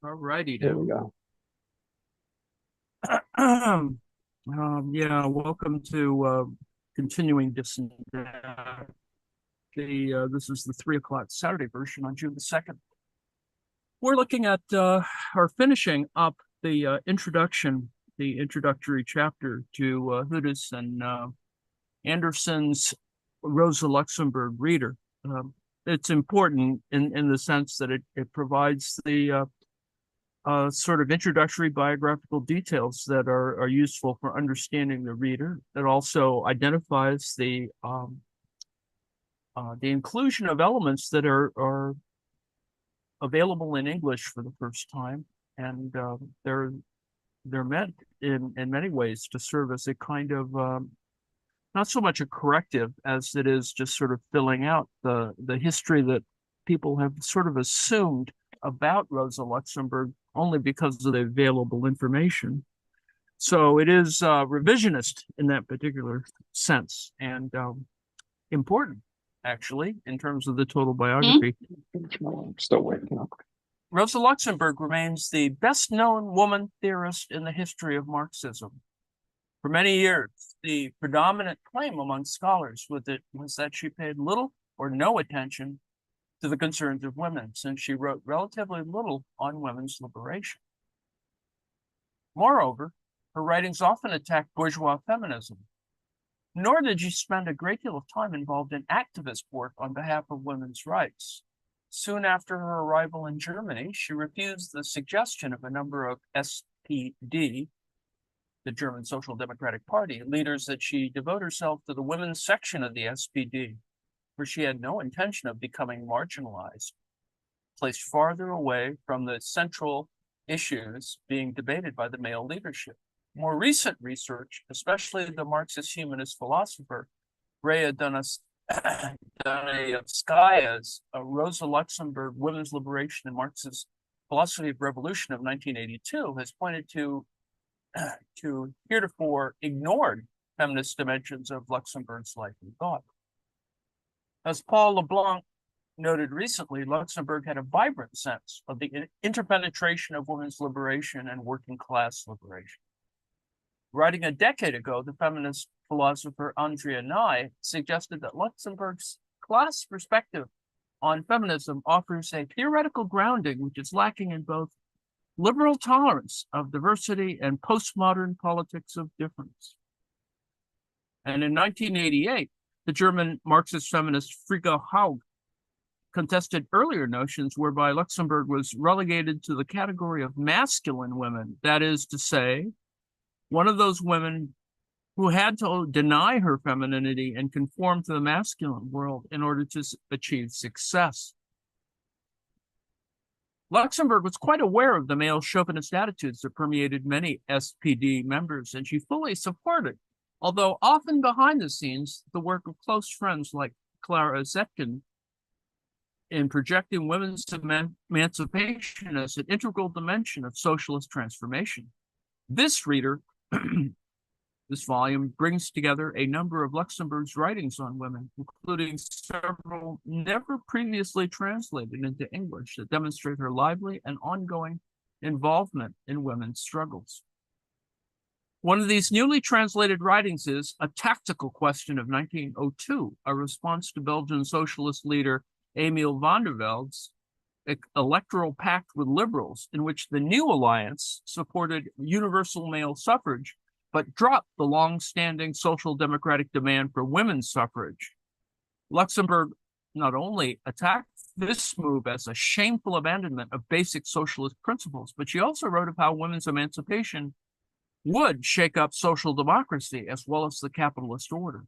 All righty There we now. go. Yeah, welcome to continuing Distant. This is the 3 o'clock Saturday version on June the 2nd. We're looking at or finishing up the the introductory chapter to Hudis and Anderson's Rosa Luxemburg reader. It's important in the sense that it provides the sort of introductory biographical details that are useful for understanding the reader. It also identifies the inclusion of elements that are available in English for the first time, and they're meant in many ways to serve as a kind of not so much a corrective as it is just sort of filling out the history that people have sort of assumed about Rosa Luxemburg only because of the available information. So it is revisionist in that particular sense and important, actually, in terms of the total biography. I'm still waiting. Rosa Luxemburg remains the best known woman theorist in the history of Marxism. For many years, the predominant claim among scholars was that she paid little or no attention to the concerns of women, since she wrote relatively little on women's liberation. Moreover, her writings often attacked bourgeois feminism, nor did she spend a great deal of time involved in activist work on behalf of women's rights. Soon after her arrival in Germany, she refused the suggestion of a number of SPD, the German Social Democratic Party, leaders that she devote herself to the women's section of the SPD, where she had no intention of becoming marginalized, placed farther away from the central issues being debated by the male leadership. More recent research, especially the Marxist humanist philosopher Raya Dunayevskaya's Rosa Luxemburg, Women's Liberation and Marxist Philosophy of Revolution of 1982, has pointed to heretofore ignored feminist dimensions of Luxemburg's life and thought. As Paul LeBlanc noted recently, Luxemburg had a vibrant sense of the interpenetration of women's liberation and working class liberation. Writing a decade ago, the feminist philosopher Andrea Nye suggested that Luxemburg's class perspective on feminism offers a theoretical grounding which is lacking in both liberal tolerance of diversity and postmodern politics of difference. And in 1988, the German Marxist feminist Frigga Haug contested earlier notions whereby Luxemburg was relegated to the category of masculine women, that is to say, one of those women who had to deny her femininity and conform to the masculine world in order to achieve success. Luxemburg was quite aware of the male chauvinist attitudes that permeated many SPD members, and she fully supported, although often behind the scenes, the work of close friends like Clara Zetkin in projecting women's emancipation as an integral dimension of socialist transformation. This reader, this volume brings together a number of Luxemburg's writings on women, including several never previously translated into English that demonstrate her lively and ongoing involvement in women's struggles. One of these newly translated writings is A Tactical Question of 1902, a response to Belgian socialist leader Emil van der Velde's electoral pact with liberals, in which the new alliance supported universal male suffrage, but dropped the long-standing social democratic demand for women's suffrage. Luxemburg not only attacked this move as a shameful abandonment of basic socialist principles, but she also wrote of how women's emancipation would shake up social democracy as well as the capitalist order.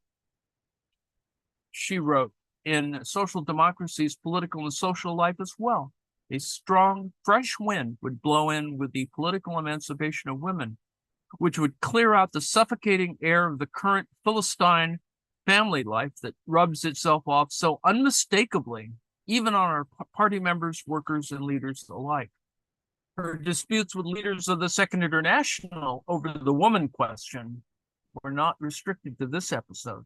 She wrote, in social democracy's political and social life as well, a strong, fresh wind would blow in with the political emancipation of women, which would clear out the suffocating air of the current Philistine family life that rubs itself off so unmistakably, even on our party members, workers, and leaders alike. Her disputes with leaders of the Second International over the woman question were not restricted to this episode.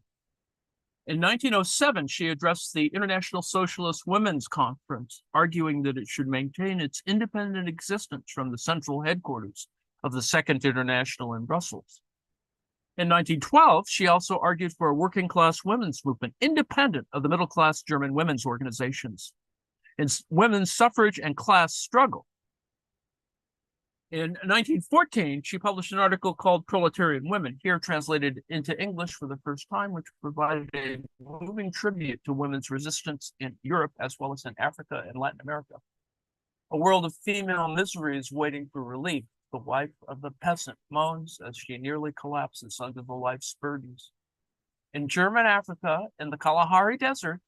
In 1907, she addressed the International Socialist Women's Conference, arguing that it should maintain its independent existence from the central headquarters of the Second International in Brussels. In 1912, she also argued for a working-class women's movement, independent of the middle-class German women's organizations, in women's suffrage and class struggle. In 1914, she published an article called Proletarian Women, here translated into English for the first time, which provided a moving tribute to women's resistance in Europe as well as in Africa and Latin America. A world of female misery is waiting for relief. The wife of the peasant moans as she nearly collapses under the life's burdens. In German Africa, in the Kalahari Desert,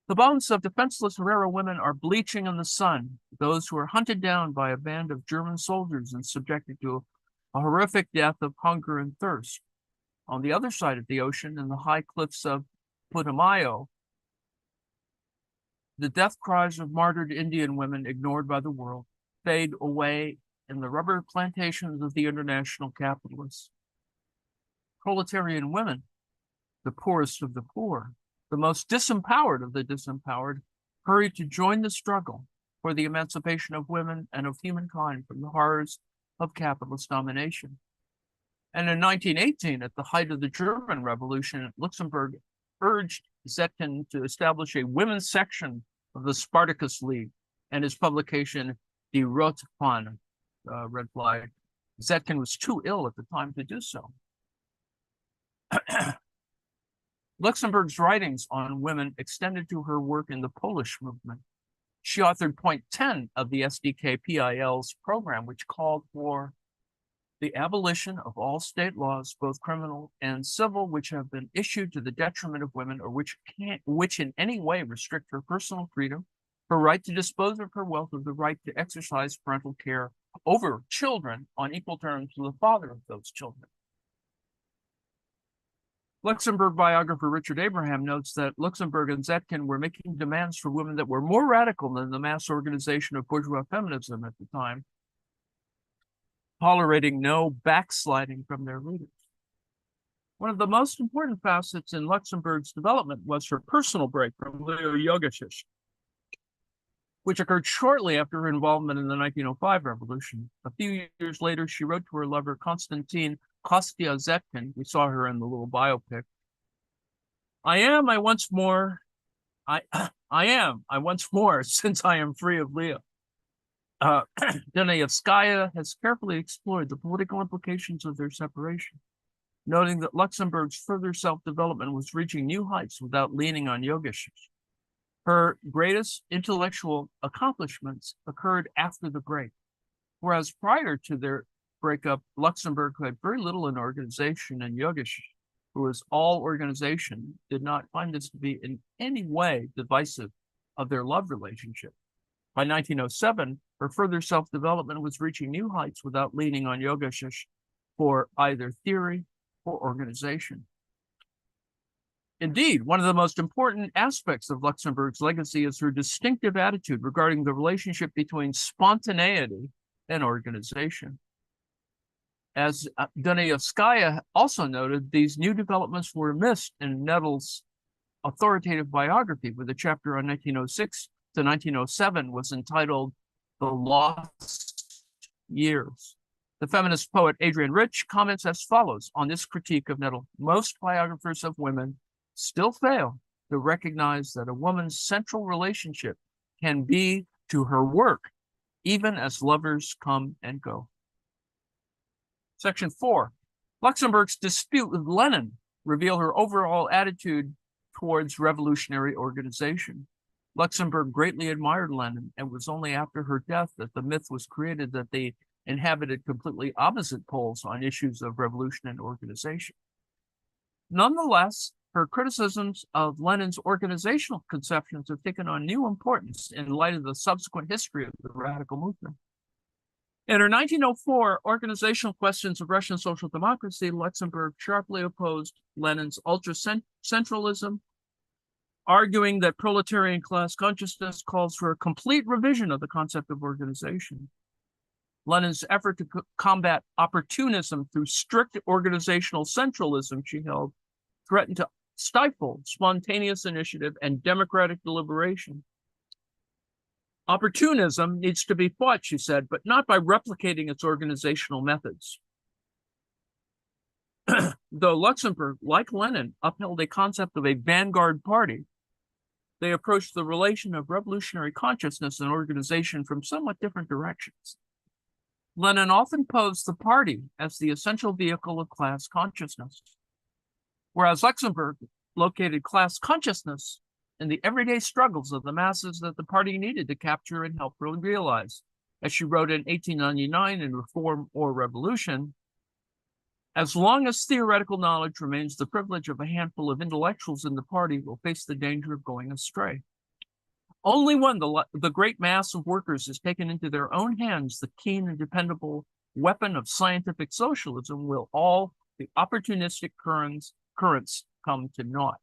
the bones of defenseless Herero women are bleaching in the sun. Those who were hunted down by a band of German soldiers and subjected to a horrific death of hunger and thirst. On the other side of the ocean, in the high cliffs of Putumayo, the death cries of martyred Indian women ignored by the world fade away in the rubber plantations of the international capitalists. Proletarian women, the poorest of the poor, the most disempowered of the disempowered, hurried to join the struggle for the emancipation of women and of humankind from the horrors of capitalist domination. And in 1918, at the height of the German Revolution, Luxemburg urged Zetkin to establish a women's section of the Spartacus League, and his publication, Die Rote Fahne, Red Flag. Zetkin was too ill at the time to do so. Luxemburg's writings on women extended to her work in the Polish movement. She authored Point 10 of the SDK-PIL's program, which called for the abolition of all state laws, both criminal and civil, which have been issued to the detriment of women or which in any way restrict her personal freedom, her right to dispose of her wealth, or the right to exercise parental care over children on equal terms with the father of those children. Luxemburg biographer Richard Abraham notes that Luxemburg and Zetkin were making demands for women that were more radical than the mass organization of bourgeois feminism at the time, tolerating no backsliding from their leaders. One of the most important facets in Luxemburg's development was her personal break from Leo Jogacic, which occurred shortly after her involvement in the 1905 revolution. A few years later, she wrote to her lover, Konstantin Kostya Zetkin. We saw her in the little biopic. I once more, since I am free of Leo. Dunayevskaya has carefully explored the political implications of their separation, noting that Luxemburg's further self-development was reaching new heights without leaning on Jogacic. Her greatest intellectual accomplishments occurred after the break, whereas prior to their breakup, Luxemburg had very little in organization, and Jogacic, who was all organization, did not find this to be in any way divisive of their love relationship. By 1907, her further self-development was reaching new heights without leaning on Jogacic for either theory or organization. Indeed, one of the most important aspects of Luxemburg's legacy is her distinctive attitude regarding the relationship between spontaneity and organization. As Dunayevskaya also noted, these new developments were missed in Nettle's authoritative biography, where the chapter on 1906 to 1907 was entitled The Lost Years. The feminist poet Adrienne Rich comments as follows on this critique of Nettle. Most biographers of women still fail to recognize that a woman's central relationship can be to her work, even as lovers come and go. Section 4. Luxemburg's dispute with Lenin reveal her overall attitude towards revolutionary organization. Luxemburg greatly admired Lenin, and it was only after her death that the myth was created that they inhabited completely opposite poles on issues of revolution and organization. Nonetheless, her criticisms of Lenin's organizational conceptions have taken on new importance in light of the subsequent history of the radical movement. In her 1904 Organizational Questions of Russian Social Democracy, Luxemburg sharply opposed Lenin's ultra-centralism, arguing that proletarian class consciousness calls for a complete revision of the concept of organization. Lenin's effort to combat opportunism through strict organizational centralism, she held, threatened to stifle spontaneous initiative and democratic deliberation. Opportunism needs to be fought, she said, but not by replicating its organizational methods. Though Luxemburg, like Lenin, upheld a concept of a vanguard party, they approached the relation of revolutionary consciousness and organization from somewhat different directions. Lenin often posed the party as the essential vehicle of class consciousness, whereas Luxemburg located class consciousness in the everyday struggles of the masses that the party needed to capture and help realize. As she wrote in 1899 in Reform or Revolution, as long as theoretical knowledge remains the privilege of a handful of intellectuals in the party, will face the danger of going astray. Only when the great mass of workers is taken into their own hands the keen and dependable weapon of scientific socialism will all the opportunistic currents come to naught.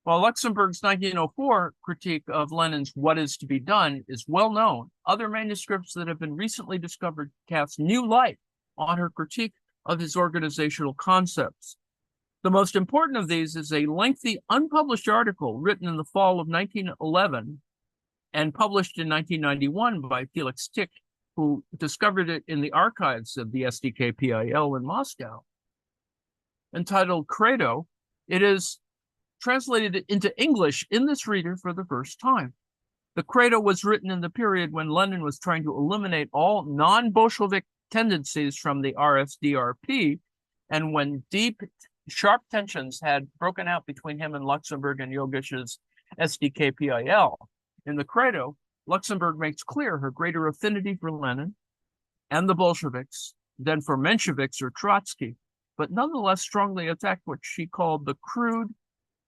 While Luxemburg's 1904 critique of Lenin's What is to be Done is well known, other manuscripts that have been recently discovered cast new light on her critique of his organizational concepts. The most important of these is a lengthy unpublished article written in the fall of 1911 and published in 1991 by Felix Tick, who discovered it in the archives of the SDKPIL in Moscow. Entitled Credo, it is translated into English in this reader for the first time. The Credo was written in the period when Lenin was trying to eliminate all non-Bolshevik tendencies from the RSDRP, and when deep, sharp tensions had broken out between him and Luxemburg and Yogish's SDKPIL. In the Credo, Luxemburg makes clear her greater affinity for Lenin and the Bolsheviks than for Mensheviks or Trotsky, but nonetheless strongly attacked what she called the crude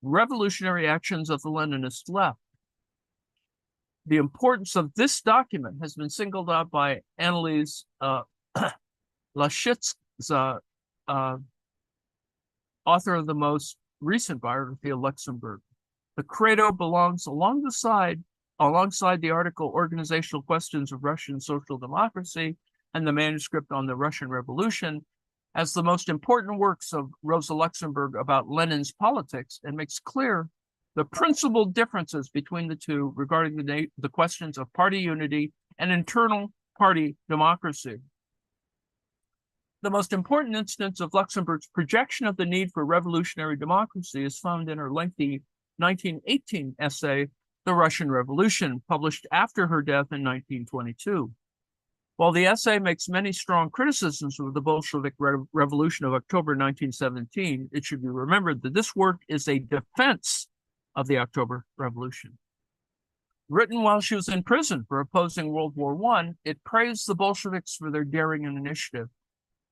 revolutionary actions of the Leninist left. The importance of this document has been singled out by Annelies Lashitza, author of the most recent biography of Luxemburg. The Credo belongs alongside the article Organizational Questions of Russian Social Democracy and the manuscript on the Russian Revolution as the most important works of Rosa Luxemburg about Lenin's politics, and makes clear the principal differences between the two regarding the questions of party unity and internal party democracy. The most important instance of Luxemburg's projection of the need for revolutionary democracy is found in her lengthy 1918 essay, The Russian Revolution, published after her death in 1922. While the essay makes many strong criticisms of the Bolshevik Revolution of October 1917, it should be remembered that this work is a defense of the October Revolution. Written while she was in prison for opposing World War I, it praised the Bolsheviks for their daring and initiative.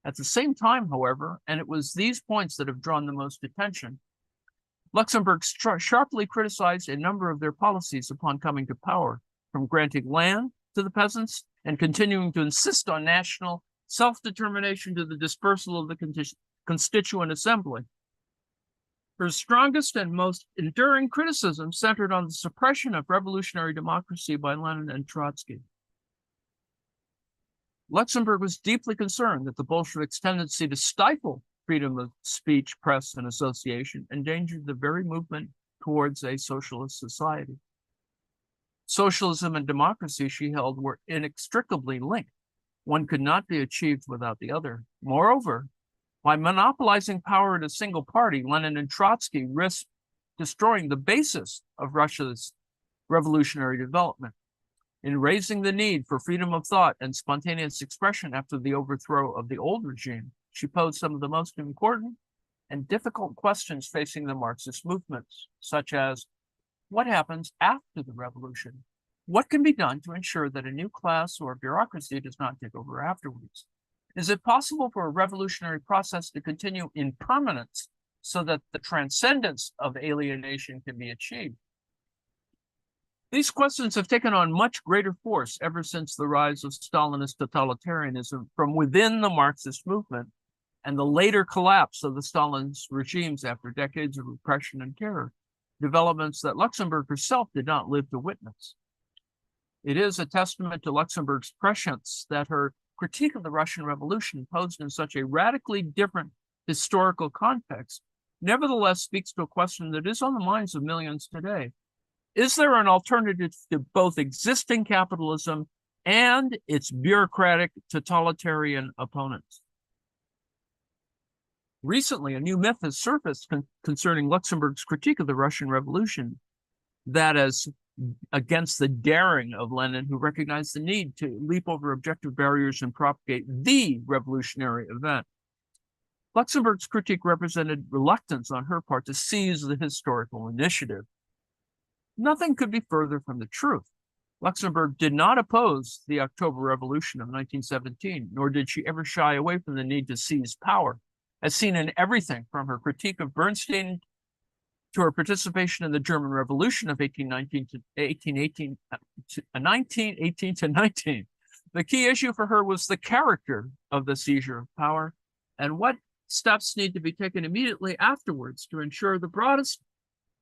At the same time, however, and it was these points that have drawn the most attention, Luxemburg sharply criticized a number of their policies upon coming to power, from granting land to the peasants and continuing to insist on national self-determination to the dispersal of the Constituent Assembly. Her strongest and most enduring criticism centered on the suppression of revolutionary democracy by Lenin and Trotsky. Luxemburg was deeply concerned that the Bolsheviks' tendency to stifle freedom of speech, press, and association endangered the very movement towards a socialist society. Socialism and democracy, she held, were inextricably linked. One could not be achieved without the other. Moreover, by monopolizing power in a single party, Lenin and Trotsky risked destroying the basis of Russia's revolutionary development. In raising the need for freedom of thought and spontaneous expression after the overthrow of the old regime, she posed some of the most important and difficult questions facing the Marxist movements, such as, what happens after the revolution? What can be done to ensure that a new class or bureaucracy does not take over afterwards? Is it possible for a revolutionary process to continue in permanence so that the transcendence of alienation can be achieved? These questions have taken on much greater force ever since the rise of Stalinist totalitarianism from within the Marxist movement and the later collapse of the Stalinist regimes after decades of repression and terror, developments that Luxemburg herself did not live to witness. It is a testament to Luxemburg's prescience that her critique of the Russian Revolution, posed in such a radically different historical context, nevertheless speaks to a question that is on the minds of millions today. Is there an alternative to both existing capitalism and its bureaucratic totalitarian opponents? Recently, a new myth has surfaced concerning Luxemburg's critique of the Russian Revolution, that as against the daring of Lenin, who recognized the need to leap over objective barriers and propagate the revolutionary event. Luxemburg's critique represented reluctance on her part to seize the historical initiative. Nothing could be further from the truth. Luxemburg did not oppose the October Revolution of 1917, nor did she ever shy away from the need to seize power, as seen in everything from her critique of Bernstein to her participation in the German Revolution of 1918 to 19. The key issue for her was the character of the seizure of power and what steps need to be taken immediately afterwards to ensure the broadest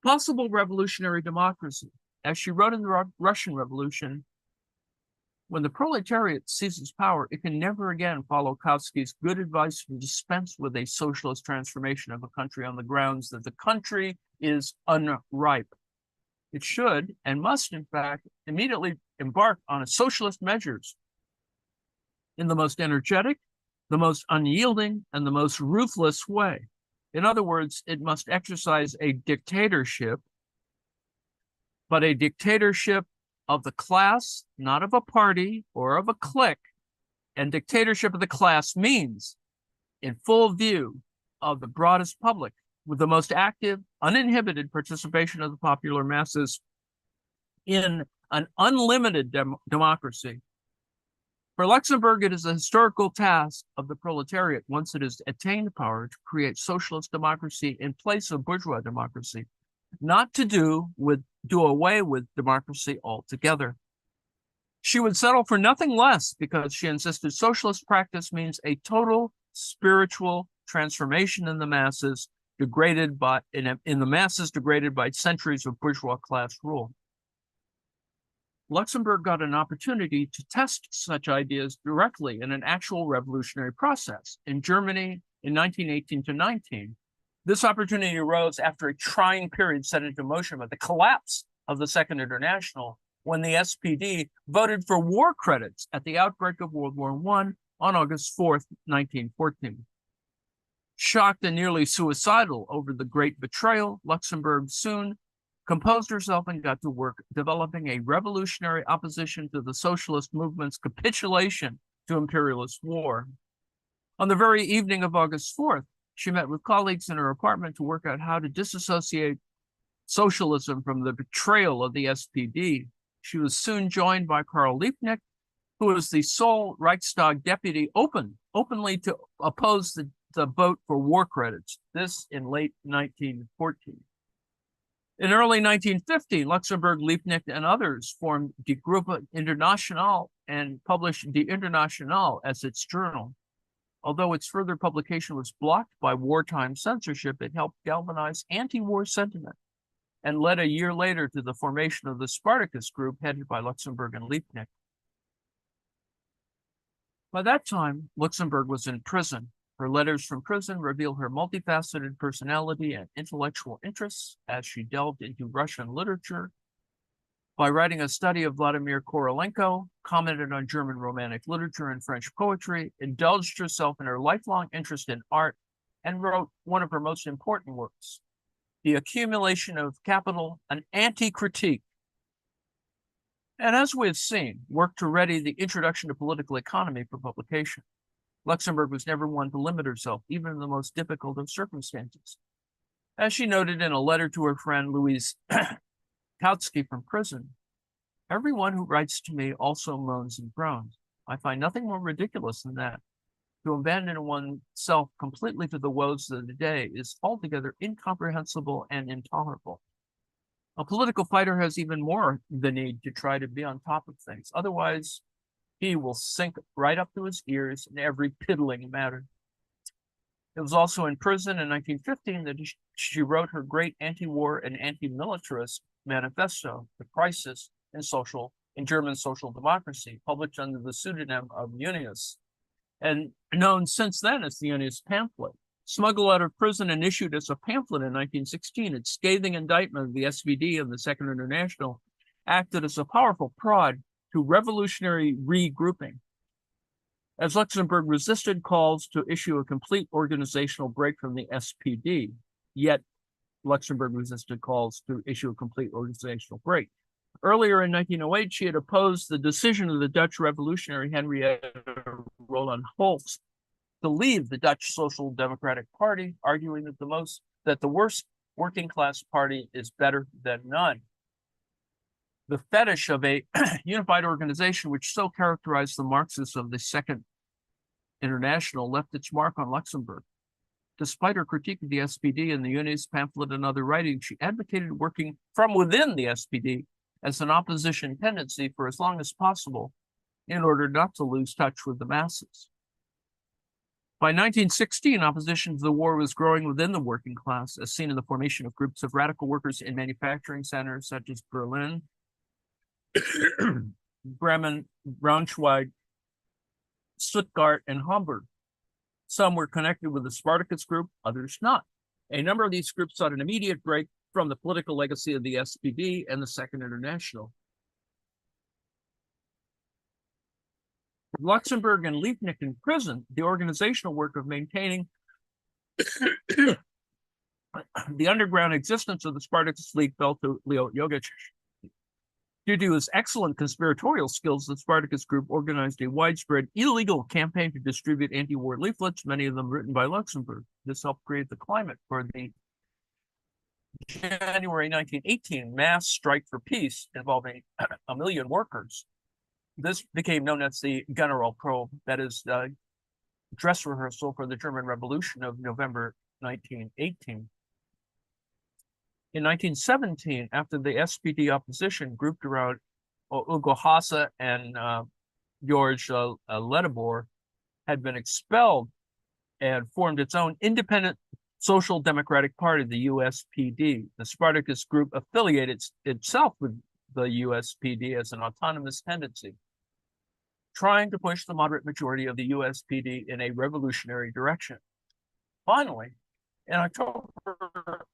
possible revolutionary democracy. As she wrote in the Russian Revolution, when the proletariat seizes power, it can never again follow Kautsky's good advice to dispense with a socialist transformation of a country on the grounds that the country is unripe. It should and must, in fact, immediately embark on socialist measures in the most energetic, the most unyielding, and the most ruthless way. In other words, it must exercise a dictatorship, but a dictatorship of the class, not of a party or of a clique. And dictatorship of the class means in full view of the broadest public, with the most active, uninhibited participation of the popular masses in an unlimited democracy. For Luxemburg, it is a historical task of the proletariat, once it has attained power, to create socialist democracy in place of bourgeois democracy, not to do away with democracy altogether. She would settle for nothing less because she insisted socialist practice means a total spiritual transformation in the masses, degraded by centuries of bourgeois class rule. Luxemburg got an opportunity to test such ideas directly in an actual revolutionary process in Germany in 1918 to 19. This opportunity arose after a trying period set into motion by the collapse of the Second International, when the SPD voted for war credits at the outbreak of World War I on August 4th, 1914. Shocked and nearly suicidal over the great betrayal, Luxemburg soon composed herself and got to work developing a revolutionary opposition to the socialist movement's capitulation to imperialist war. On the very evening of August 4th, she met with colleagues in her apartment to work out how to disassociate socialism from the betrayal of the SPD. She was soon joined by Karl Liebknecht, who was the sole Reichstag deputy openly to oppose the vote for war credits, this in late 1914. In early 1950, Luxemburg, Liebknecht, and others formed Die Gruppe Internationale and published Die Internationale as its journal. Although its further publication was blocked by wartime censorship, it helped galvanize anti-war sentiment and led a year later to the formation of the Spartacus group headed by Luxemburg and Liebknecht. By that time, Luxemburg was in prison. Her letters from prison reveal her multifaceted personality and intellectual interests as she delved into Russian literature. By writing a study of Vladimir Korolenko, commented on German Romantic literature and French poetry, indulged herself in her lifelong interest in art, and wrote one of her most important works, The Accumulation of Capital, an Anti-Critique. And as we have seen, worked to ready the Introduction to Political Economy for publication. Luxemburg was never one to limit herself, even in the most difficult of circumstances. As she noted in a letter to her friend Louise Kautsky from prison, everyone who writes to me also moans and groans. I find nothing more ridiculous than that. To abandon oneself completely to the woes of the day is altogether incomprehensible and intolerable. A political fighter has even more the need to try to be on top of things. Otherwise, he will sink right up to his ears in every piddling matter. It was also in prison in 1915 that she wrote her great anti-war and anti-militarist manifesto, The Crisis in German Social Democracy, published under the pseudonym of Unius, and known since then as the Unius pamphlet. Smuggled out of prison and issued as a pamphlet in 1916, its scathing indictment of the SPD and the Second International acted as a powerful prod to revolutionary regrouping. As Luxemburg resisted calls to issue a complete organizational break from the SPD, yet Luxemburg resisted calls to issue a complete organizational break. Earlier in 1908, she had opposed the decision of the Dutch revolutionary Henrietta Roland Holtz to leave the Dutch Social Democratic Party, arguing that the worst working class party is better than none. The fetish of a unified organization, which so characterized the Marxists of the Second International, left its mark on Luxemburg. Despite her critique of the SPD and the Unionist pamphlet and other writings, she advocated working from within the SPD as an opposition tendency for as long as possible in order not to lose touch with the masses. By 1916, opposition to the war was growing within the working class, as seen in the formation of groups of radical workers in manufacturing centers such as Berlin, Bremen, Braunschweig, Stuttgart, and Hamburg. Some were connected with the Spartacus group, others not. A number of these groups sought an immediate break from the political legacy of the SPD and the Second International. Luxemburg and Liebknecht in prison, the organizational work of maintaining the underground existence of the Spartacus League fell to Leo Jogic. Due to his excellent conspiratorial skills, the Spartacus group organized a widespread illegal campaign to distribute anti-war leaflets, many of them written by Luxemburg. This helped create the climate for the January 1918 mass strike for peace involving 1 million workers. This became known as the Generalprobe, that is, dress rehearsal for the German Revolution of November 1918. In 1917, after the SPD opposition grouped around Hugo Haase and George Ledebour had been expelled and formed its own independent Social Democratic Party, the USPD. The Spartacus group affiliated itself with the USPD as an autonomous tendency, trying to push the moderate majority of the USPD in a revolutionary direction. Finally, in October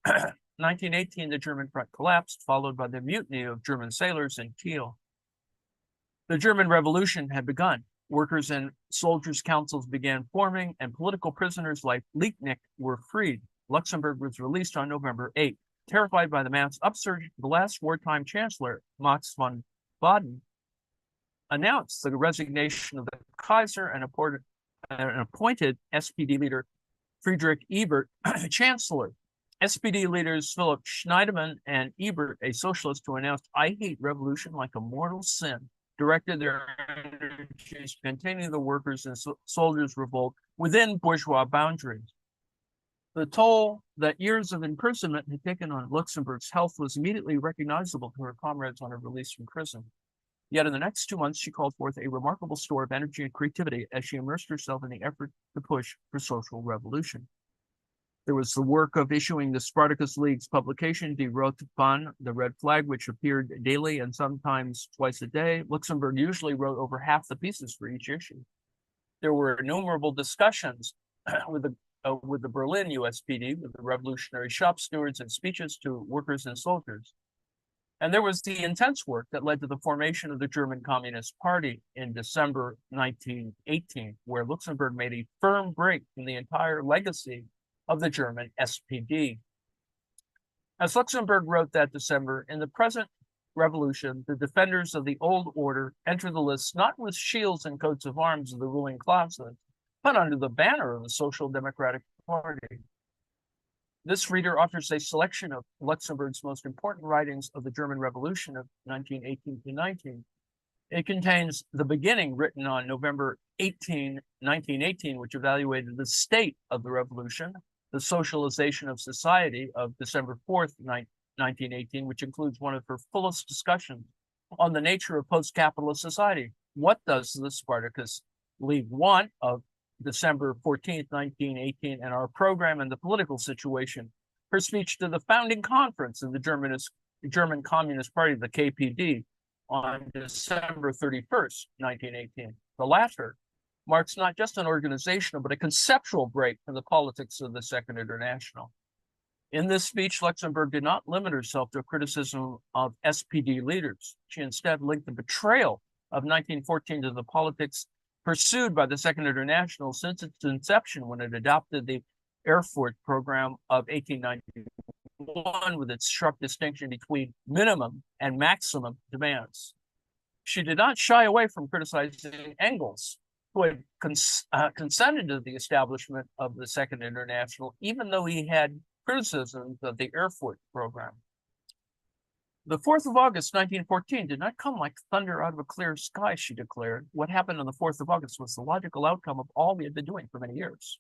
1918, the German front collapsed, followed by the mutiny of German sailors in Kiel. The German Revolution had begun. Workers and soldiers' councils began forming, and political prisoners like Liebknecht were freed. Luxemburg was released on November 8. Terrified by the mass upsurge, the last wartime chancellor, Max von Baden, announced the resignation of the Kaiser and appointed SPD leader Friedrich Ebert chancellor. SPD leaders Philip Schneidemann and Ebert, a socialist who announced, "I hate revolution like a mortal sin," directed their energies to containing the workers' and soldiers' revolt within bourgeois boundaries. The toll that years of imprisonment had taken on Luxemburg's health was immediately recognizable to her comrades on her release from prison. Yet in the next 2 months, she called forth a remarkable store of energy and creativity as she immersed herself in the effort to push for social revolution. There was the work of issuing the Spartacus League's publication, Die Rote Fahne, the Red Flag, which appeared daily and sometimes twice a day. Luxemburg usually wrote over half the pieces for each issue. There were innumerable discussions with the Berlin USPD, with the revolutionary shop stewards, and speeches to workers and soldiers. And there was the intense work that led to the formation of the German Communist Party in December 1918, where Luxemburg made a firm break from the entire legacy of the German SPD. As Luxemburg wrote that December, in the present revolution, the defenders of the old order enter the lists not with shields and coats of arms of the ruling classes, but under the banner of the Social Democratic Party. This reader offers a selection of Luxemburg's most important writings of the German Revolution of 1918 to 19. It contains the beginning, written on November 18, 1918, which evaluated the state of the revolution, the socialization of society of December 4th, 1918, which includes one of her fullest discussions on the nature of post-capitalist society. What does the Spartacus League want of December 14th, 1918, and our program and the political situation? Her speech to the founding conference of the German Communist Party, the KPD, on December 31st, 1918. The latter marks not just an organizational, but a conceptual break from the politics of the Second International. In this speech, Luxemburg did not limit herself to a criticism of SPD leaders. She instead linked the betrayal of 1914 to the politics pursued by the Second International since its inception, when it adopted the Erfurt program of 1891 with its sharp distinction between minimum and maximum demands. She did not shy away from criticizing Engels, who had consented to the establishment of the Second International, even though he had criticisms of the Erfurt program. The 4th of August, 1914 did not come like thunder out of a clear sky, she declared. What happened on the 4th of August was the logical outcome of all we had been doing for many years.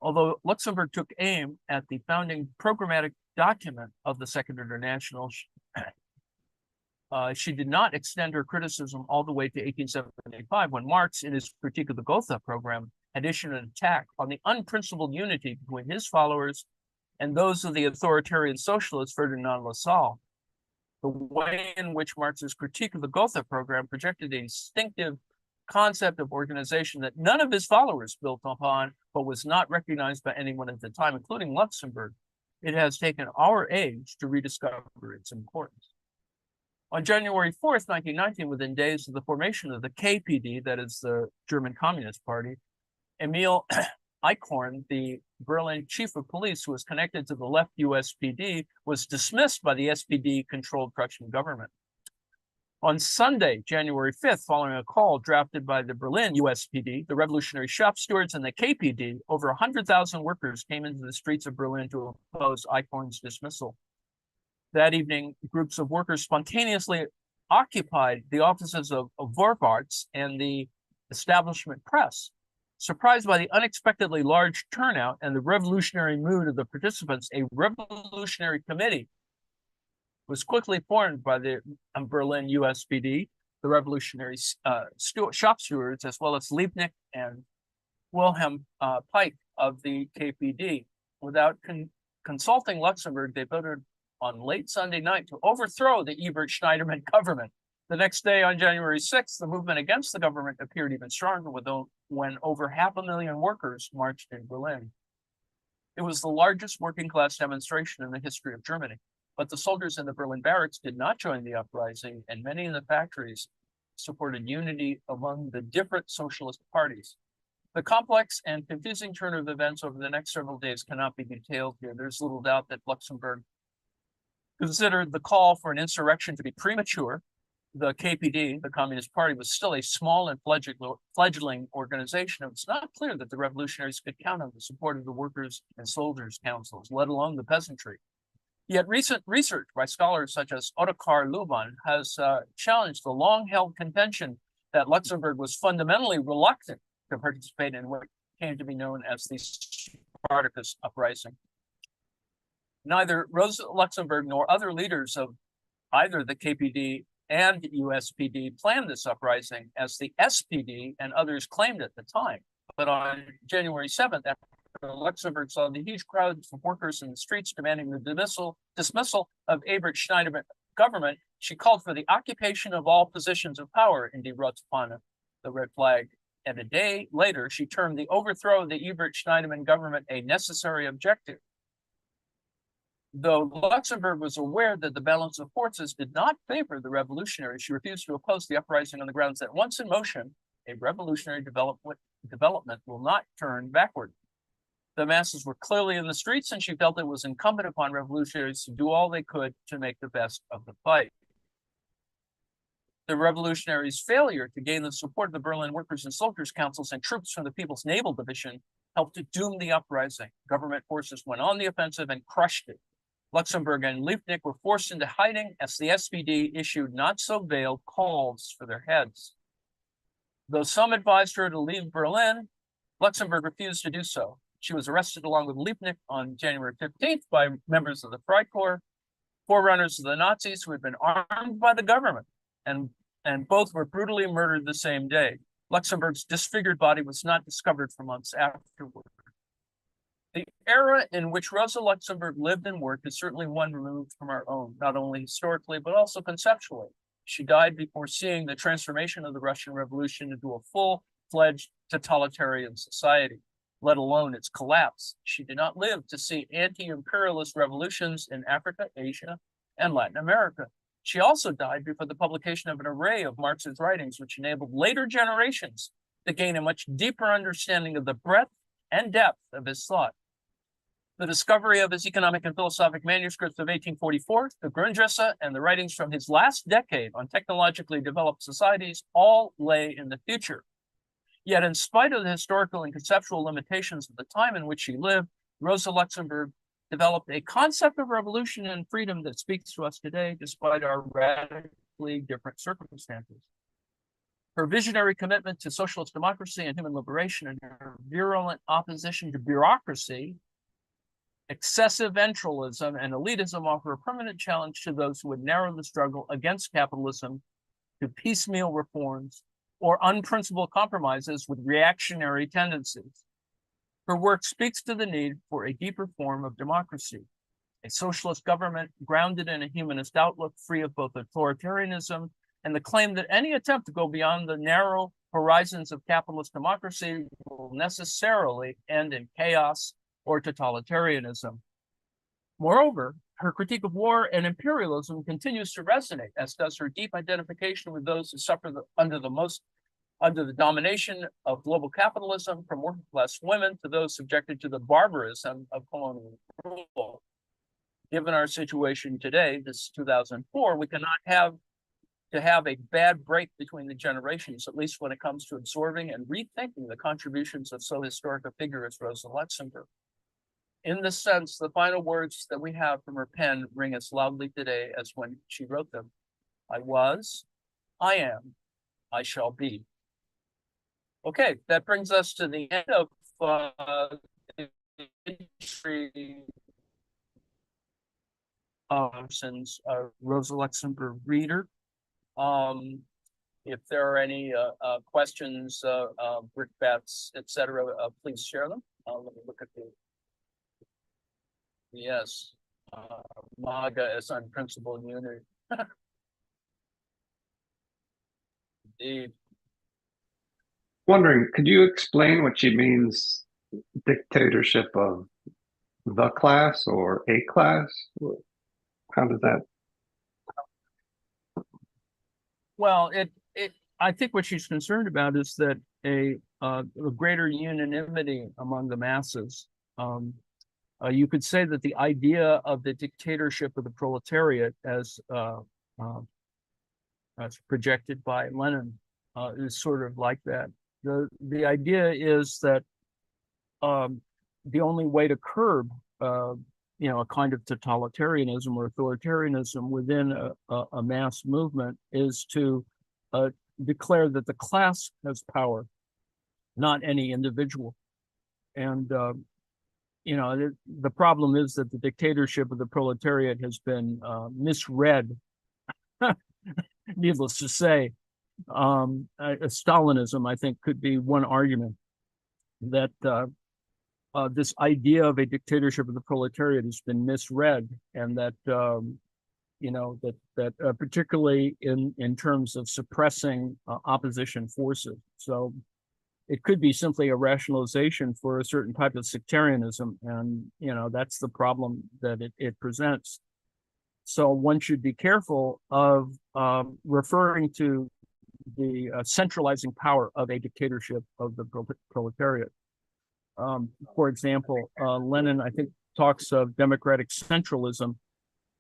Although Luxemburg took aim at the founding programmatic document of the Second International, she did not extend her criticism all the way to 1875, when Marx, in his critique of the Gotha program, had issued an attack on the unprincipled unity between his followers and those of the authoritarian socialist Ferdinand Lassalle. The way in which Marx's critique of the Gotha program projected a distinctive concept of organization that none of his followers built upon, but was not recognized by anyone at the time, including Luxemburg, it has taken our age to rediscover its importance. On January 4th, 1919, within days of the formation of the KPD, that is the German Communist Party, Emil Eichhorn, the Berlin chief of police who was connected to the left USPD, was dismissed by the SPD-controlled Prussian government. On Sunday, January 5th, following a call drafted by the Berlin USPD, the revolutionary shop stewards, and the KPD, over 100,000 workers came into the streets of Berlin to oppose Eichhorn's dismissal. That evening, groups of workers spontaneously occupied the offices of Vorwärts and the establishment press. Surprised by the unexpectedly large turnout and the revolutionary mood of the participants, a revolutionary committee was quickly formed by the Berlin USPD, the revolutionary shop stewards, as well as Liebknecht and Wilhelm Pike of the KPD. Without consulting Luxemburg, they voted on late Sunday night to overthrow the Ebert Schneiderman government. The next day, on January 6th, the movement against the government appeared even stronger when over 500,000 workers marched in Berlin. It was the largest working class demonstration in the history of Germany, but the soldiers in the Berlin barracks did not join the uprising, and many in the factories supported unity among the different socialist parties. The complex and confusing turn of events over the next several days cannot be detailed here. There's little doubt that Luxemburg considered the call for an insurrection to be premature. The KPD, the Communist Party, was still a small and fledgling organization. It was not clear that the revolutionaries could count on the support of the workers and soldiers' councils, let alone the peasantry. Yet recent research by scholars such as Ottokar Luban has challenged the long-held contention that Luxemburg was fundamentally reluctant to participate in what came to be known as the Spartacus Uprising. Neither Rosa Luxemburg nor other leaders of either the KPD and USPD planned this uprising, as the SPD and others claimed at the time. But on January 7th, after Luxemburg saw the huge crowds of workers in the streets demanding the dismissal of Ebert Schneiderman government, she called for the occupation of all positions of power in Die Rote Fahne, the red flag. And a day later, she termed the overthrow of the Ebert Schneiderman government a necessary objective. Though Luxemburg was aware that the balance of forces did not favor the revolutionaries, she refused to oppose the uprising on the grounds that once in motion, a revolutionary development will not turn backward. The masses were clearly in the streets, and she felt it was incumbent upon revolutionaries to do all they could to make the best of the fight. The revolutionaries' failure to gain the support of the Berlin Workers and Soldiers Councils and troops from the People's Naval Division helped to doom the uprising. Government forces went on the offensive and crushed it. Luxemburg and Liebknecht were forced into hiding as the SPD issued not-so-veiled calls for their heads. Though some advised her to leave Berlin, Luxemburg refused to do so. She was arrested along with Liebknecht on January 15th by members of the Freikorps, forerunners of the Nazis who had been armed by the government, and both were brutally murdered the same day. Luxemburg's disfigured body was not discovered for months afterward. The era in which Rosa Luxemburg lived and worked is certainly one removed from our own, not only historically, but also conceptually. She died before seeing the transformation of the Russian Revolution into a full full-fledged totalitarian society, let alone its collapse. She did not live to see anti-imperialist revolutions in Africa, Asia, and Latin America. She also died before the publication of an array of Marx's writings, which enabled later generations to gain a much deeper understanding of the breadth and depth of his thought. The discovery of his economic and philosophic manuscripts of 1844, the Grundrisse, and the writings from his last decade on technologically developed societies all lay in the future. Yet, in spite of the historical and conceptual limitations of the time in which she lived, Rosa Luxemburg developed a concept of revolution and freedom that speaks to us today, despite our radically different circumstances. Her visionary commitment to socialist democracy and human liberation, and her virulent opposition to bureaucracy, excessive ventralism, and elitism offer a permanent challenge to those who would narrow the struggle against capitalism to piecemeal reforms or unprincipled compromises with reactionary tendencies. Her work speaks to the need for a deeper form of democracy, a socialist government grounded in a humanist outlook, free of both authoritarianism and the claim that any attempt to go beyond the narrow horizons of capitalist democracy will necessarily end in chaos or totalitarianism. Moreover, her critique of war and imperialism continues to resonate, as does her deep identification with those who suffer under the domination of global capitalism, from working class women to those subjected to the barbarism of colonial rule. Given our situation today, this is 2004, we cannot have a bad break between the generations, at least when it comes to absorbing and rethinking the contributions of so historic a figure as Rosa Luxemburg. In this sense, the final words that we have from her pen ring as loudly today as when she wrote them. I was, I am, I shall be. Okay, that brings us to the end of the entry since Rosa Luxemburg reader. If there are any questions, brickbats, etc., please share them. Let me look at the. Yes, MAGA as unprincipled unity. Indeed. Wondering, could you explain what she means, dictatorship of the class or a class? How does that? Well, I think what she's concerned about is that a greater unanimity among the masses. You could say that the idea of the dictatorship of the proletariat, as projected by Lenin, is sort of like that. The idea is that the only way to curb, a kind of totalitarianism or authoritarianism within a mass movement is to declare that the class has power, not any individual. And the problem is that the dictatorship of the proletariat has been misread, needless to say. Stalinism, I think, could be one argument that this idea of a dictatorship of the proletariat has been misread, and that particularly in terms of suppressing opposition forces. So it could be simply a rationalization for a certain type of sectarianism, and that's the problem that it presents. So one should be careful of referring to the centralizing power of a dictatorship of the proletariat. For example, Lenin, I think, talks of democratic centralism,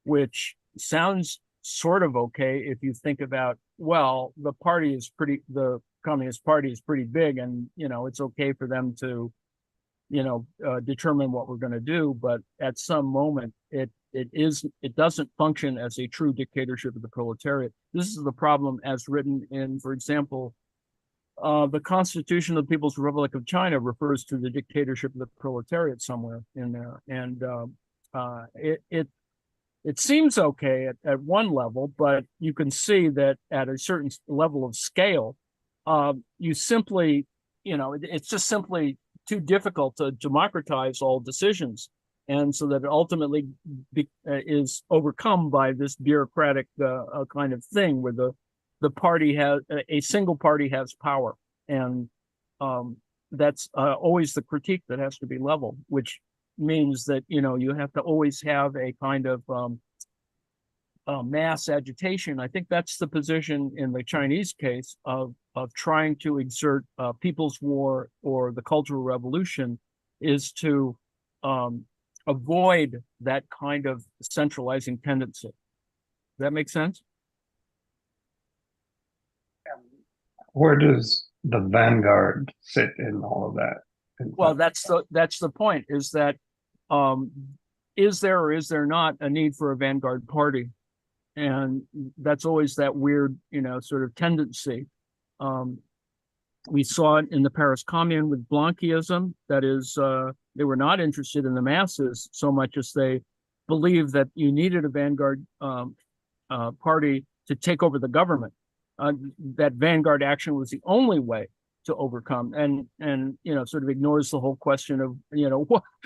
which sounds sort of okay if you think about, well, the Communist Party is pretty big, and it's okay for them to determine what we're going to do, but at some moment it doesn't function as a true dictatorship of the proletariat. This is the problem as written in, for example, the Constitution of the People's Republic of China refers to the dictatorship of the proletariat somewhere in there, and it seems okay at one level, but you can see that at a certain level of scale, you simply, it's just simply too difficult to democratize all decisions, and so that it ultimately is overcome by this bureaucratic kind of thing where the party has a single party has power, and that's always the critique that has to be leveled, which means that, you have to always have a kind of mass agitation. I think that's the position in the Chinese case of trying to exert people's war or the Cultural Revolution, is to avoid that kind of centralizing tendency. Does that make sense? Where does the vanguard sit in all of that? Well, that's the point, is that is there or is there not a need for a vanguard party? And that's always that weird, sort of tendency. We saw it in the Paris Commune with Blanquism. That is, they were not interested in the masses so much as they believed that you needed a vanguard party to take over the government. That vanguard action was the only way to overcome, and sort of ignores the whole question of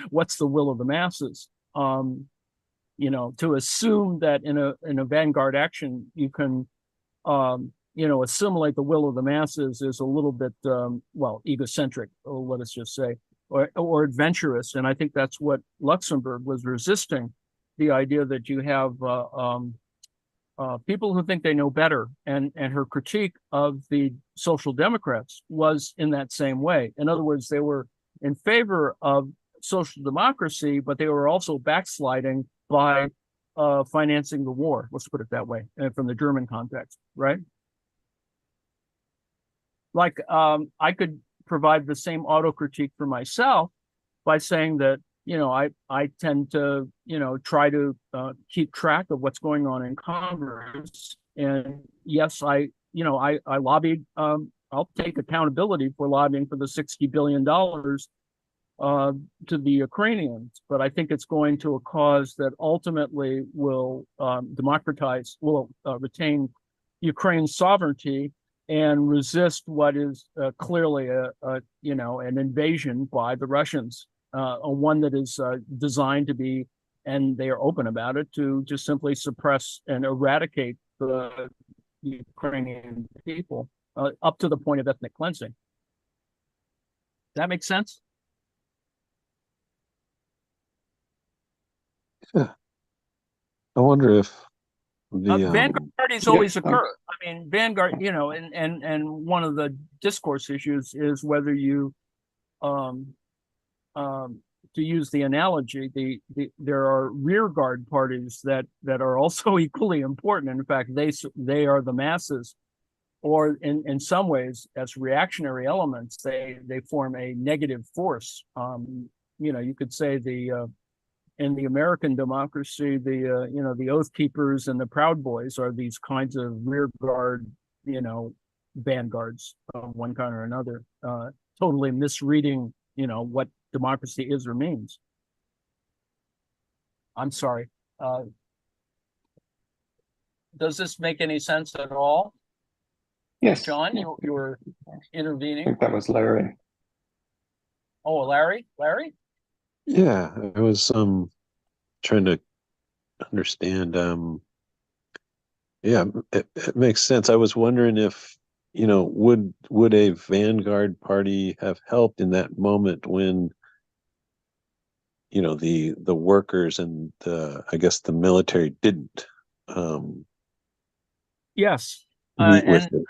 what's the will of the masses. To assume that in a vanguard action you can assimilate the will of the masses is a little bit egocentric, or let us just say, or adventurous. And I think that's what Luxemburg was resisting, the idea that you have people who think they know better, and her critique of the Social Democrats was in that same way. In other words, they were in favor of social democracy, but they were also backsliding by financing the war. Let's put it that way, from the German context, right? Like, I could provide the same autocritique for myself by saying that, I tend to, try to keep track of what's going on in Congress. And yes, I lobbied, I'll take accountability for lobbying for the $60 billion to the Ukrainians, but I think it's going to a cause that ultimately will retain Ukraine's sovereignty and resist what is clearly an invasion by the Russians, one that is designed to be, and they are open about it, to just simply suppress and eradicate the Ukrainian people up to the point of ethnic cleansing. Does that make sense? Yeah. I wonder if the vanguard parties always occur. I mean, vanguard, and one of the discourse issues is whether you, to use the analogy, there are rearguard parties that are also equally important. In fact, they are the masses, or in some ways, as reactionary elements, they form a negative force. You could say in the American democracy, the Oath Keepers and the Proud Boys are these kinds of rear guard, vanguards of one kind or another, totally misreading, what democracy is or means. I'm sorry. Does this make any sense at all? Yes. John, you were I intervening. think that was Larry. Oh, Larry? yeah, I was trying to understand. Yeah, it makes sense. I was wondering if, would a vanguard party have helped in that moment when, the workers and I guess the military didn't Yes. meet with it.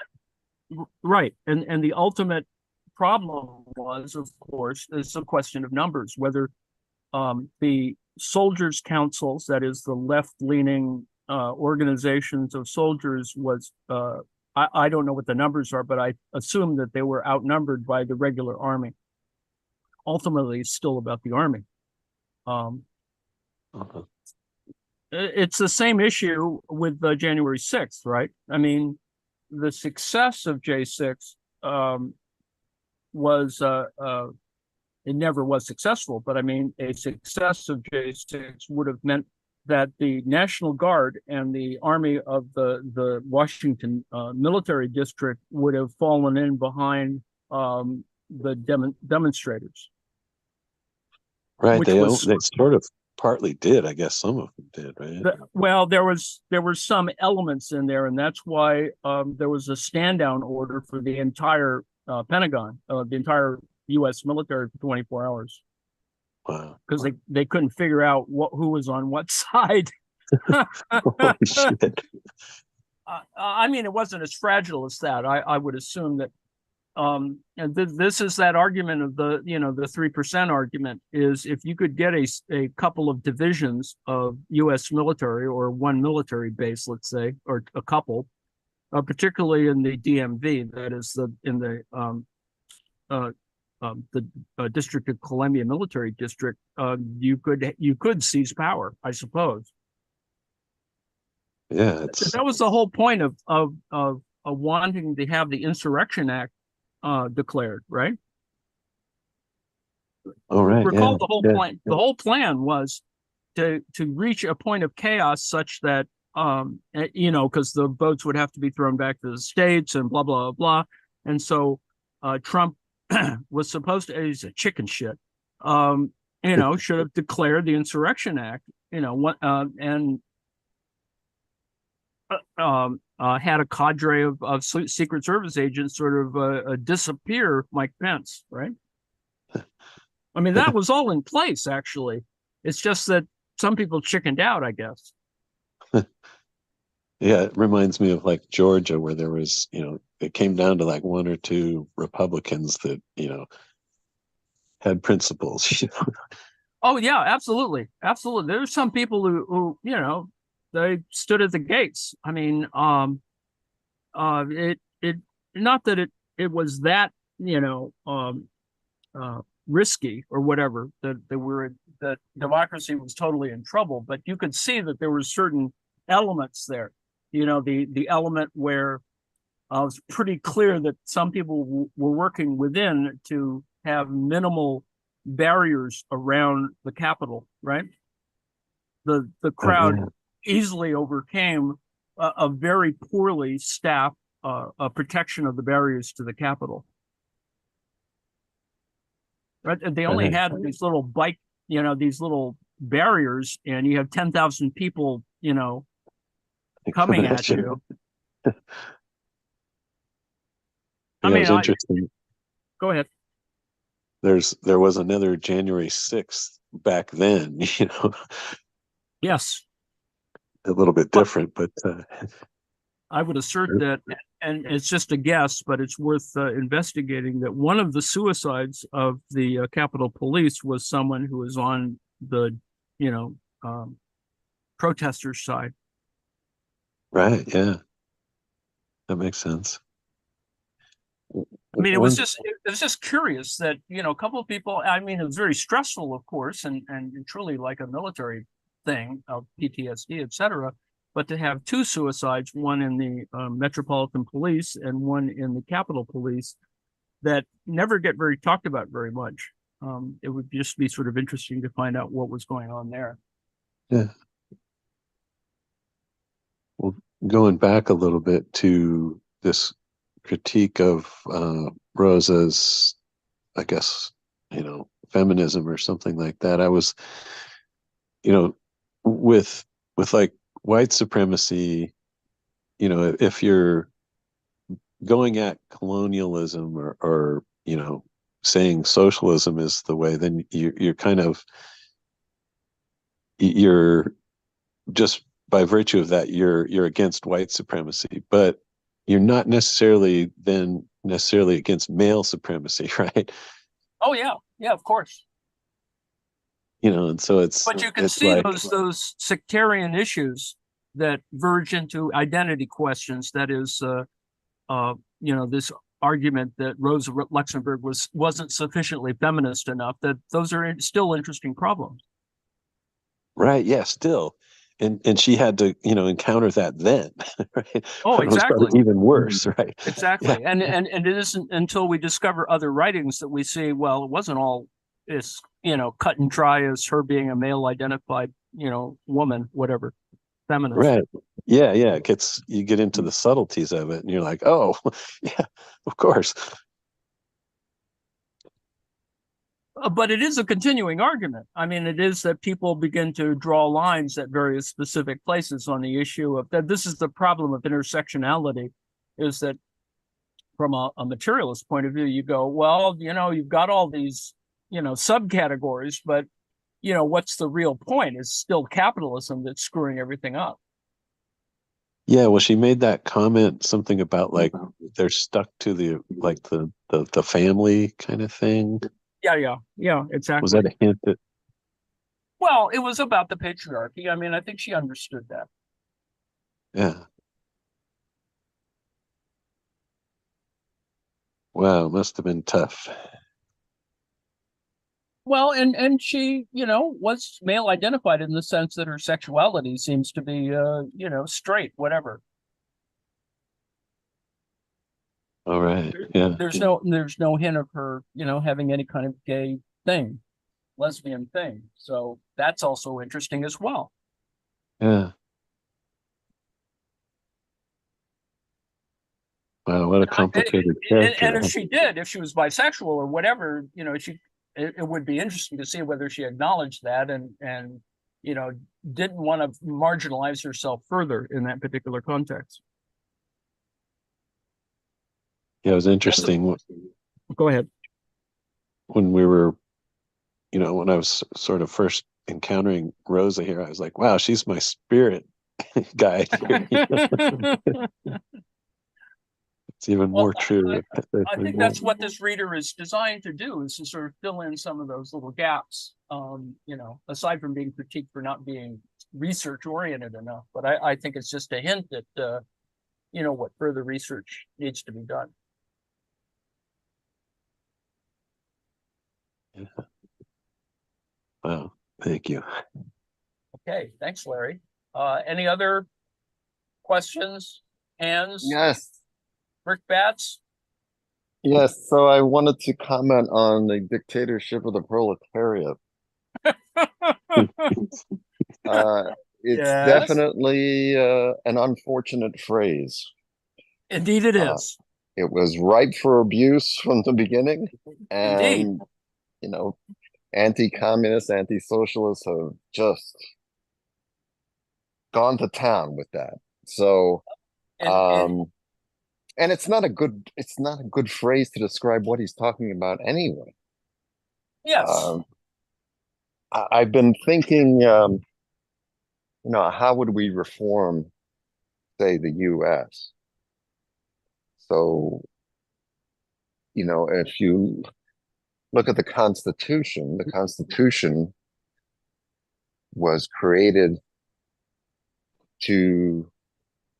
Right. And the ultimate problem was, of course, is a question of numbers, whether the soldiers' councils, that is the left-leaning organizations of soldiers, was, I don't know what the numbers are, but I assume that they were outnumbered by the regular army. Ultimately, it's still about the army. It's the same issue with January 6th, right? I mean, the success of J6 was it never was successful, but I mean, a success of J6 would have meant that the National Guard and the army of the Washington military district would have fallen in behind the demonstrators. Right, they sort of partly did. I guess some of them did, right? Well, there were some elements in there, and that's why there was a stand down order for the entire Pentagon, the entire U.S. military for 24 hours Wow. because they couldn't figure out who was on what side. Holy shit. I mean, it wasn't as fragile as that. I would assume that. And this is that argument of the 3% argument is if you could get a couple of divisions of U.S. military or one military base, let's say, or a couple, particularly in the DMV, that is in the District of Columbia Military District, you could seize power, I suppose. Yeah, That was the whole point of wanting to have the Insurrection Act declared, right? all right. Recall Yeah, the whole yeah. plan. The whole plan was to reach a point of chaos such that because the votes would have to be thrown back to the states and blah blah blah. And so Trump was supposed to, he's a chicken shit. Should have declared the Insurrection Act. And had a cadre of Secret Service agents sort of disappear Mike Pence, right? I mean, that was all in place, actually. It's just that some people chickened out, I guess. Yeah, it reminds me of like Georgia, where there was, it came down to like one or two Republicans that, had principles. Oh, yeah, absolutely. Absolutely. There's some people who they stood at the gates. I mean, it not that it was that, risky or whatever that democracy was totally in trouble, but you could see that there were certain elements there. The element where it was pretty clear that some people were working within to have minimal barriers around the Capitol, right? The crowd easily overcame a very poorly staffed protection of the barriers to the Capitol. Right? They only had these little these little barriers, and you have 10,000 people, coming at you. I mean, it was interesting. Go ahead. There was another January 6th back then, Yes. A little bit different, but I would assert that, and it's just a guess, but it's worth investigating, that one of the suicides of the Capitol Police was someone who was on the, protesters' side. right, yeah, that makes sense. I mean, it was just curious that, a couple of people, I mean, it was very stressful, of course, and truly like a military thing of PTSD, et cetera. But to have two suicides, one in the Metropolitan Police and one in the Capitol Police, that never get talked about very much. It would just be sort of interesting to find out what was going on there. Yeah. Well, going back a little bit to this critique of Rosa's, I guess, feminism or something like that. I was, with like white supremacy, if you're going at colonialism or saying socialism is the way, then you're kind of, you're just by virtue of that, you're against white supremacy, but you're not necessarily against male supremacy, right? Oh yeah, yeah, of course. And so but you can see like, those sectarian issues that verge into identity questions. That is, this argument that Rosa Luxemburg wasn't sufficiently feminist enough. That those are still interesting problems. Right. Yeah. Still. And she had to, encounter that then, right? Oh, exactly. It was even worse, right? Exactly. Yeah. And it isn't until we discover other writings that we see, well, it wasn't all as, cut and dry as her being a male identified, woman, whatever, feminist. Right. Yeah. Yeah. You get into the subtleties of it and you're like, oh, yeah, of course. But it is a continuing argument. I mean, it is that people begin to draw lines at various specific places on the issue of that. This is the problem of intersectionality, is that from a materialist point of view, you go, well, you've got all these, subcategories, but, what's the real point? It's still capitalism that's screwing everything up. Yeah, well, she made that comment, something about like they're stuck to the family kind of thing. Yeah, exactly. Was that a hint that? Well, it was about the patriarchy. I mean, I think she understood that. Yeah. Wow, must have been tough. Well, and she, was male identified in the sense that her sexuality seems to be, straight, whatever. All right. Yeah. There's no hint of her, having any kind of gay thing, lesbian thing. So that's also interesting as well. Yeah. Wow, what a complicated character. And if she was bisexual or whatever, it would be interesting to see whether she acknowledged that and didn't want to marginalize herself further in that particular context. Yeah, it was interesting. Go ahead. When we were, when I was sort of first encountering Rosa here, I was like, wow, she's my spirit guide. It's even more true. I think that's what this reader is designed to do, is to sort of fill in some of those little gaps, aside from being critiqued for not being research oriented enough. But I think it's just a hint that, what further research needs to be done. Yeah. Wow, thank you. Okay, thanks, Larry. Any other questions? Hands? Yes. Brickbats? Yes. So I wanted to comment on the dictatorship of the proletariat. It's Yes. definitely an unfortunate phrase. Indeed it is. It was ripe for abuse from the beginning. Indeed. And, anti-communists, anti-socialists have just gone to town with that. So, and it's not a good phrase to describe what he's talking about anyway. Yes. I've been thinking, how would we reform, say, the US? So, if you look at the Constitution was created to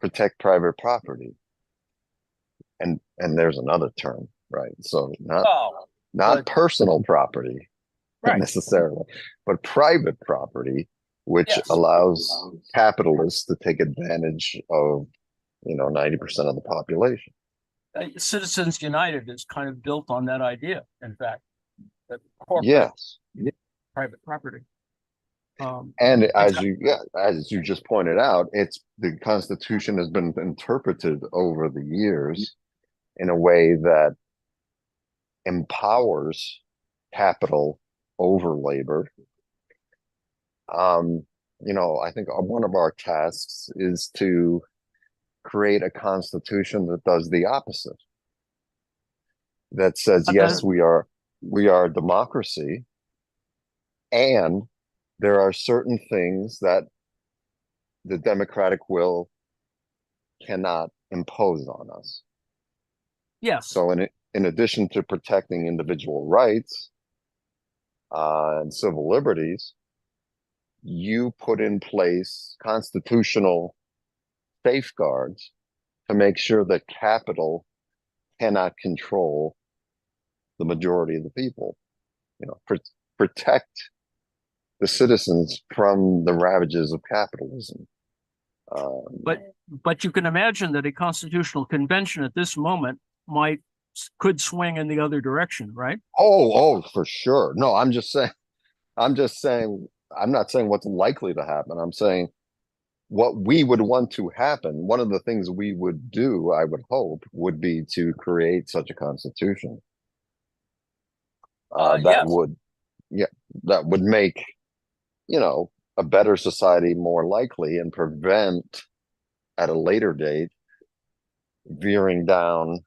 protect private property. And there's another term, right? So not personal property, right, necessarily, but private property, which allows capitalists to take advantage of 90% of the population. Citizens United is kind of built on that idea, in fact, that corporate private property. And as you just pointed out, the Constitution has been interpreted over the years in a way that empowers capital over labor. I think one of our tasks is to create a constitution that does the opposite. That says, yes, we are a democracy, and there are certain things that the democratic will cannot impose on us. Yes. So in addition to protecting individual rights and civil liberties, you put in place constitutional safeguards to make sure that capital cannot control the majority of the people. Protect the citizens from the ravages of capitalism. But you can imagine that a constitutional convention at this moment could swing in the other direction, right? Oh, for sure. No, I'm not saying what's likely to happen. I'm saying what we would want to happen. One of the things we would do, I would hope, would be to create such a constitution. That would make, a better society more likely and prevent at a later date veering down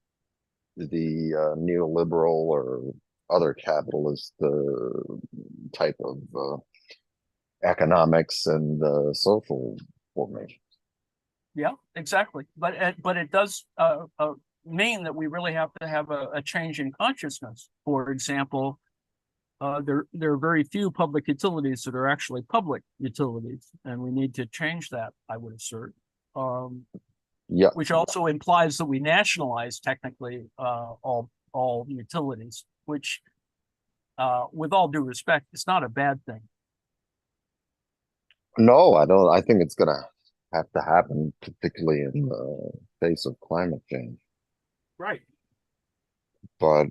neoliberal or other capitalist type of economics and social formation. Yeah, exactly. But it does mean that we really have to have a change in consciousness. For example, there are very few public utilities that are actually public utilities, and we need to change that, I would assert. Yeah. Which also implies that we nationalize technically all utilities, which, with all due respect, is not a bad thing. No, I don't. I think it's gonna have to happen, particularly in the face of climate change. Right. But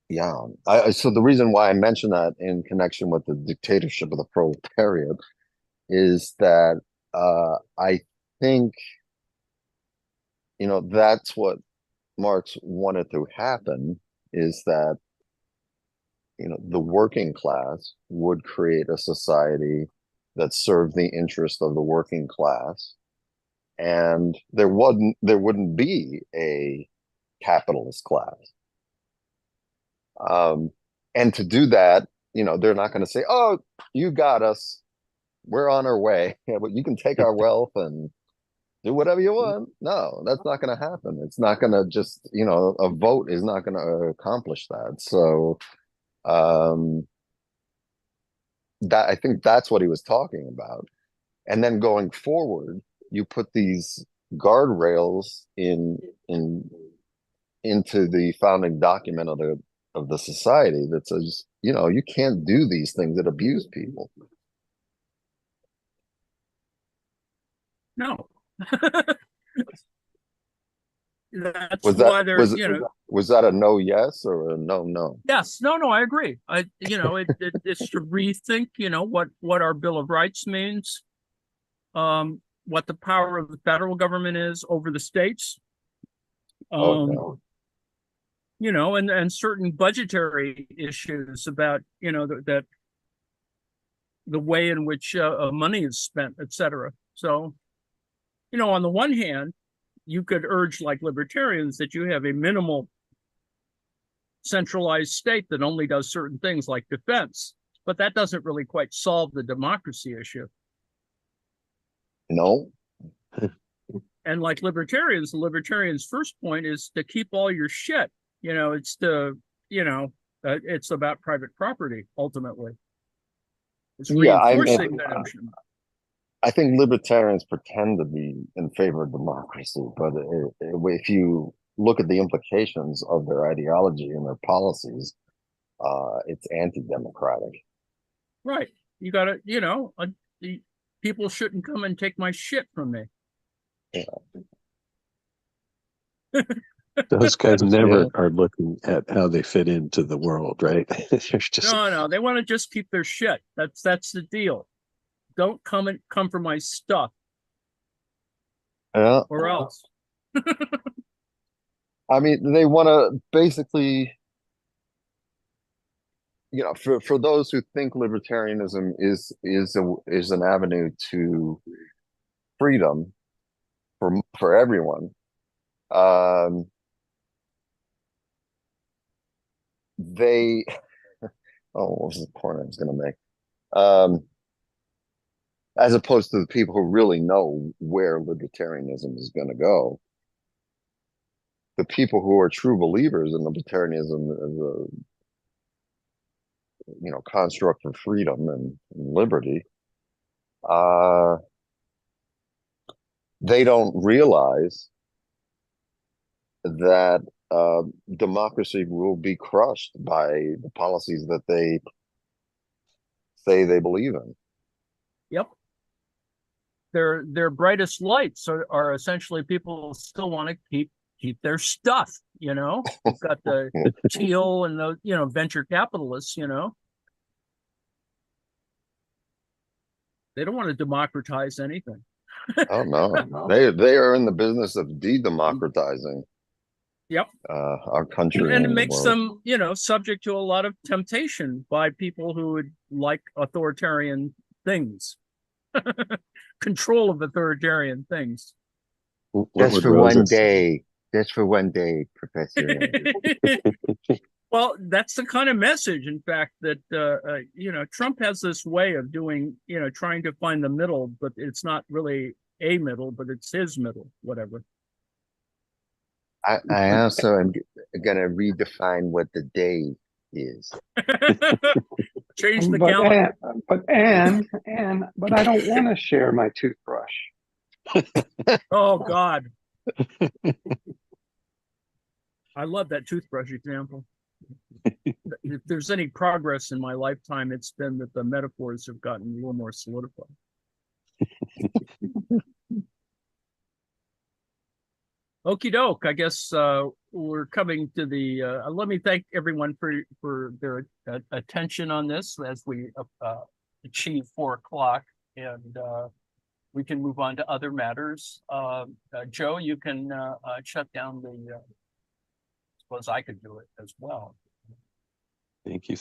yeah, so the reason why I mentioned that in connection with the dictatorship of the proletariat is that I think, that's what Marx wanted to happen, is that, the working class would create a society that served the interest of the working class, and there wouldn't be a capitalist class. And to do that, they're not going to say, "Oh, you got us. We're on our way. Yeah, but you can take our wealth and do whatever you want." No, that's not going to happen. It's not going to just, a vote is not going to accomplish that. So, that I think that's what he was talking about. And then going forward, you put these guardrails into the founding document of the society that says, you can't do these things that abuse people. No. That's Was why they're, was that a no yes or a no? Yes, no, I agree. It's to rethink, what our Bill of Rights means, what the power of the federal government is over the states, No. And certain budgetary issues about, that the way in which money is spent, etc. So, on the one hand, you could urge, like libertarians, that you have a minimal centralized state that only does certain things like defense, but that doesn't really quite solve the democracy issue. No. And like libertarians, the libertarians' first point is to keep all your shit. It's to, it's about private property ultimately. It's reinforcing that notion. I think libertarians pretend to be in favor of democracy, but if you look at the implications of their ideology and their policies, it's anti-democratic. Right. You got to, people shouldn't come and take my shit from me. Yeah. Those guys never are looking at how they fit into the world, right? No, they want to just keep their shit. That's the deal. Don't come for my stuff. Yeah. Or else. I mean, they want to basically, for those who think libertarianism is an avenue to freedom for everyone, they what was the point I was going to make? As opposed to the people who really know where libertarianism is going to go. The people who are true believers in libertarianism as a construct for freedom and liberty, they don't realize that democracy will be crushed by the policies that they say they believe in. Yep. Their brightest lights are essentially people who still want to keep their stuff. You've got the Teal and the venture capitalists. They don't want to democratize anything. Oh no, they are in the business of de-democratizing. Yep. Our country and it makes them, subject to a lot of temptation by people who would like authoritarian things, control of authoritarian things. Just for one day. Just for one day, Professor Andrew. Well, that's the kind of message, in fact, that Trump has this way of doing, trying to find the middle, but it's not really a middle, but it's his middle, whatever. I also am going to redefine what the day is. Change the But calendar. but I don't want to share my toothbrush. Oh God. I love that toothbrush example. If there's any progress in my lifetime, it's been that the metaphors have gotten a little more solidified. Okie doke. I guess we're coming to the. Let me thank everyone for their attention on this as we achieve 4 o'clock, and we can move on to other matters. Joe, you can shut down the. Suppose I could do it as well. Thank you.